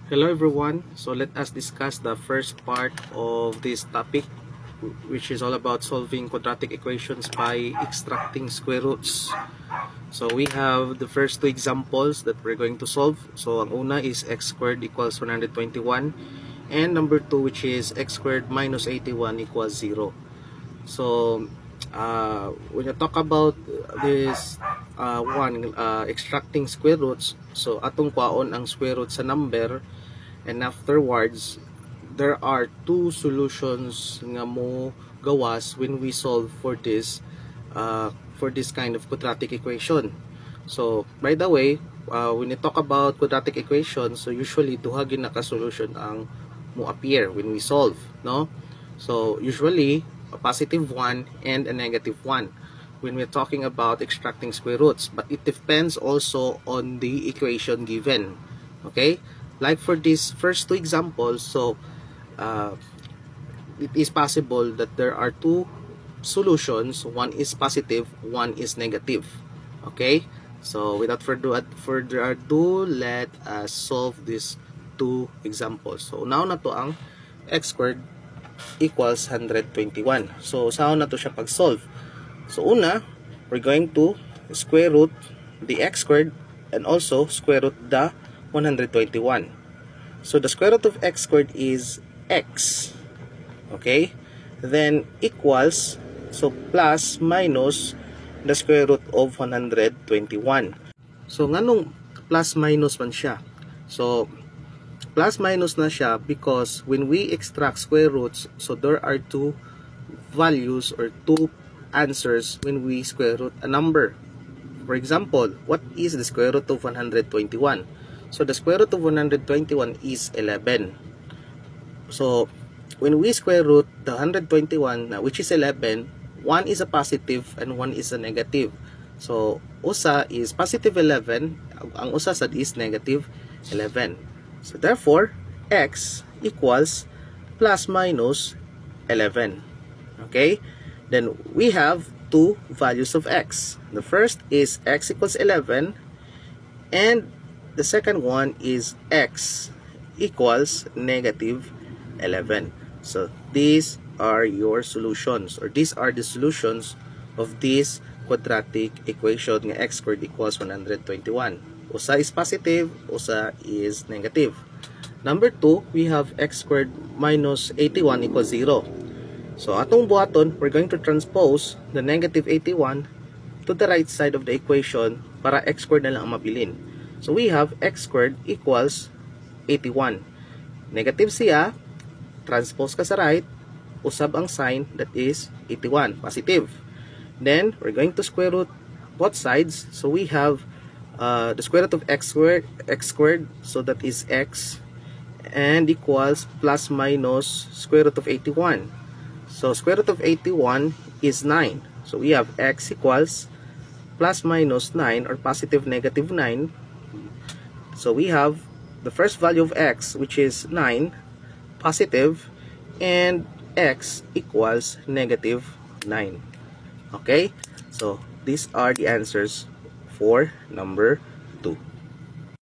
Hello everyone, so let us discuss the first part of this topic, which is all about solving quadratic equations by extracting square roots. So we have the first two examples that we're going to solve. So ang una is x squared equals 121, and number two, which is x squared minus 81 equals 0. So when you talk about this extracting square roots, so atong kwaon ang square root sa number, and afterwards there are two solutions nga mo gawas when we solve for this kind of quadratic equation. So by the way, when you talk about quadratic equation, so usually duha gyud naka solution ang mo appear when we solve, no? So usually a positive one and a negative one when we're talking about extracting square roots, but it depends also on the equation given. Okay, like for these first two examples, so it is possible that there are two solutions, one is positive, one is negative. Okay, so without further ado, let us solve these two examples. So now na to ang x squared equals 121. So saan na to siya pag-solve? So una, we're going to square root the x squared and also square root the 121. So the square root of x squared is x. Okay? Then equals, so plus minus the square root of 121. So nganong plus minus man siya? So plus minus na siya because when we extract square roots, so there are two values or two answers when we square root a number. For example, what is the square root of 121? So the square root of 121 is 11. So when we square root the 121, which is 11, one is a positive and one is a negative. So usa is positive 11, ang usa sad is negative 11. So therefore, x equals plus minus 11. Okay? Then we have two values of x. The first is x equals 11, and the second one is x equals negative 11. So these are your solutions, or these are the solutions of this quadratic equation nga x squared equals 121. Usa is positive, usa is negative. Number 2, we have x squared minus 81 equals 0. So atong buhaton, we're going to transpose the negative 81 to the right side of the equation para x squared na lang ang mabilin. So we have x squared equals 81. Negative siya, transpose ka sa right, usab ang sign, that is 81, positive. Then we're going to square root both sides. So we have the square root of x squared, so that is x, and equals plus minus square root of 81. So square root of 81 is 9. So we have x equals plus minus 9, or positive negative 9. So we have the first value of x, which is 9, positive, and x equals negative 9. Okay? So these are the answers for number